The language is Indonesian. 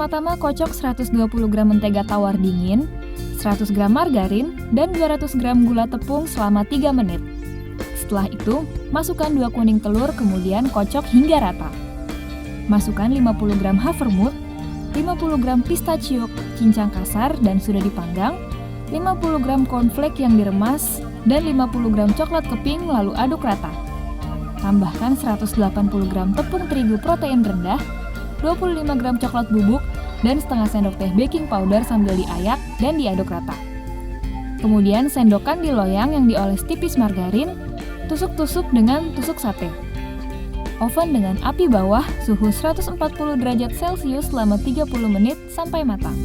Pertama-tama kocok 120 gram mentega tawar dingin, 100 gram margarin, dan 200 gram gula tepung selama 3 menit. Setelah itu, masukkan 2 kuning telur kemudian kocok hingga rata. Masukkan 50 gram havermut, 50 gram pistachio cincang kasar dan sudah dipanggang, 50 gram cornflake yang diremas, dan 50 gram coklat keping lalu aduk rata. Tambahkan 180 gram tepung terigu protein rendah, 25 gram coklat bubuk, dan setengah sendok teh baking powder sambil diayak dan diaduk rata. Kemudian sendokkan di loyang yang dioles tipis margarin, tusuk-tusuk dengan tusuk sate. Oven dengan api bawah, suhu 140 derajat Celcius selama 30 menit sampai matang.